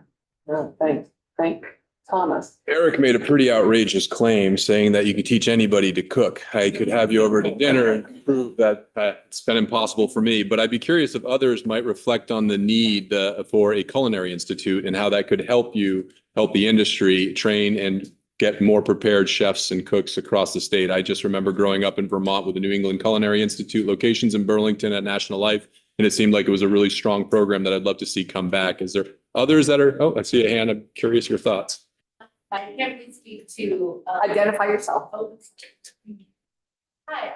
Oh, thank Thomas. Eric made a pretty outrageous claim saying that you could teach anybody to cook. I could have you over to dinner and prove that it's been impossible for me, but I'd be curious if others might reflect on the need for a culinary institute and how that could help you help the industry train and get more prepared chefs and cooks across the state. I just remember growing up in Vermont with the New England Culinary Institute locations in Burlington at National Life, and it seemed like it was a really strong program that I'd love to see come back. Is there others that are, oh, I see a hand. I'm curious your thoughts. I can't really speak to. Identify yourself. Hi,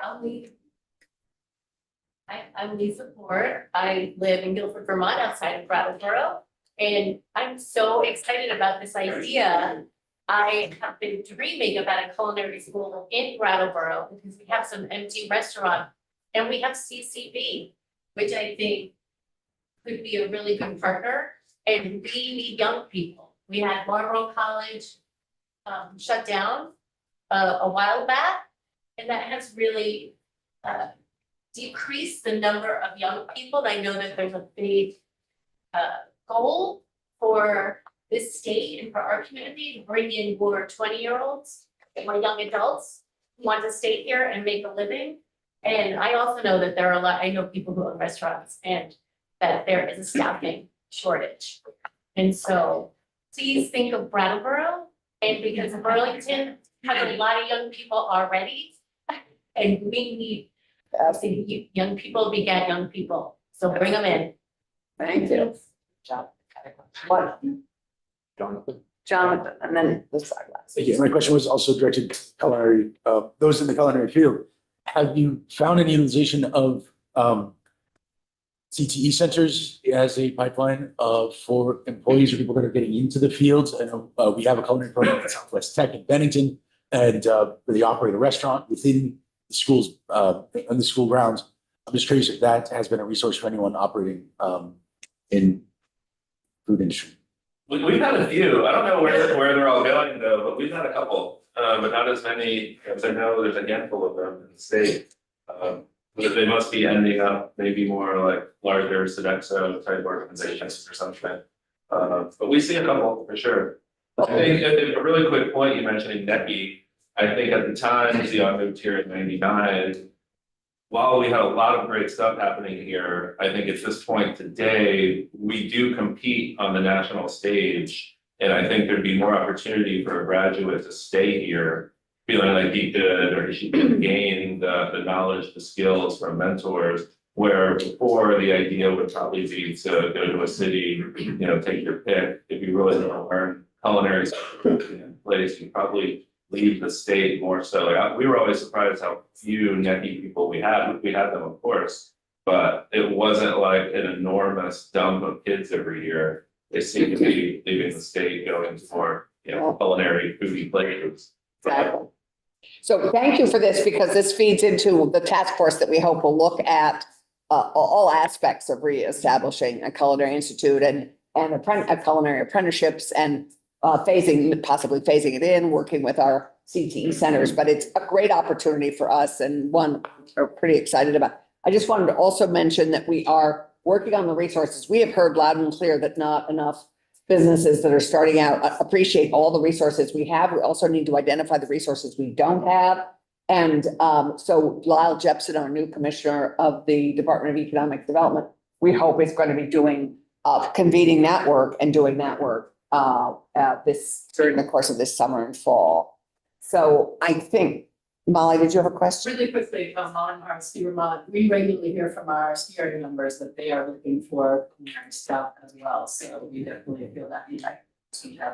I'm Lisa Ford. I live in Guilford, Vermont, outside of Brattleboro. And I'm so excited about this idea. I have been dreaming about a culinary school in Brattleboro because we have some empty restaurants and we have CCB, which I think could be a really good partner. And we need young people. We had Marlboro College shut down a while back, and that has really decreased the number of young people. And I know that there's a big goal for this state and for our community to bring in more 20-year-olds and more young adults who want to stay here and make a living. And I also know that there are I know people who own restaurants and that there is a staffing shortage. And so please think of Brattleboro. And because Burlington has a lot of young people already, and we need young people beget young people. So bring them in. Thank you. What? Jonathan, and then the side last. Yeah, my question was also directed to culinary, those in the culinary field. Have you found any utilization of CTE centers as a pipeline for employees or people that are getting into the fields? I know we have a culinary program at Southwest Tech in Bennington, and they operate a restaurant within the schools, on the school grounds. I'm just curious if that has been a resource for anyone operating in food industry. We've had a few. I don't know where they're all going though, but we've had a couple, but not as many as I know. There's a handful of them in the state. But they must be ending up maybe more like larger SEDHGA type organizations or something. But we see a couple for sure. I think a really quick point you mentioning NECI, I think at the time, see, I moved here in '99. While we had a lot of great stuff happening here, I think at this point today, we do compete on the national stage. And I think there'd be more opportunity for a graduate to stay here, feeling like he could or he should gain the knowledge, the skills from mentors Where before the idea would probably be to go to a city, take your pick. If you really want to learn culinary place, you probably leave the state more so. Like, we were always surprised how few Necky people we had. We had them, of course, but it wasn't like an enormous dump of kids every year. They seem to be leaving the state, going to more, culinary foodie places. Exactly. So thank you for this, because this feeds into the task force that we hope will look at all aspects of reestablishing a culinary institute and culinary apprenticeships and possibly phasing it in, working with our CTE centers. But it's a great opportunity for us and one we're pretty excited about. I just wanted to also mention that we are working on the resources. We have heard loud and clear that not enough businesses that are starting out appreciate all the resources we have. We also need to identify the resources we don't have. And so Lyle Jepson, our new commissioner of the Department of Economic Development, we hope is going to be doing convening that work and doing that work during the course of this summer and fall. So I think, Molly, did you have a question? Really quickly, on our ski Vermont, we regularly hear from our ski area members that they are looking for culinary stuff as well, so we definitely feel that need.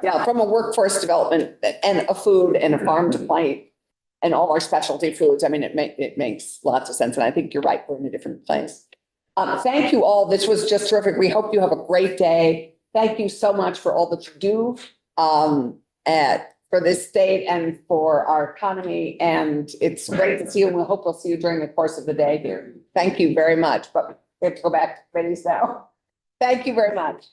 Yeah, from a workforce development and a food and a farm to plate and all our specialty foods. I mean, it makes lots of sense. And I think you're right. We're in a different place. Thank you all. This was just terrific. We hope you have a great day. Thank you so much for all that you do for this state and for our economy. And it's great to see you. And we hope we'll see you during the course of the day here. Thank you very much. But we have to go back to committees now. Thank you very much.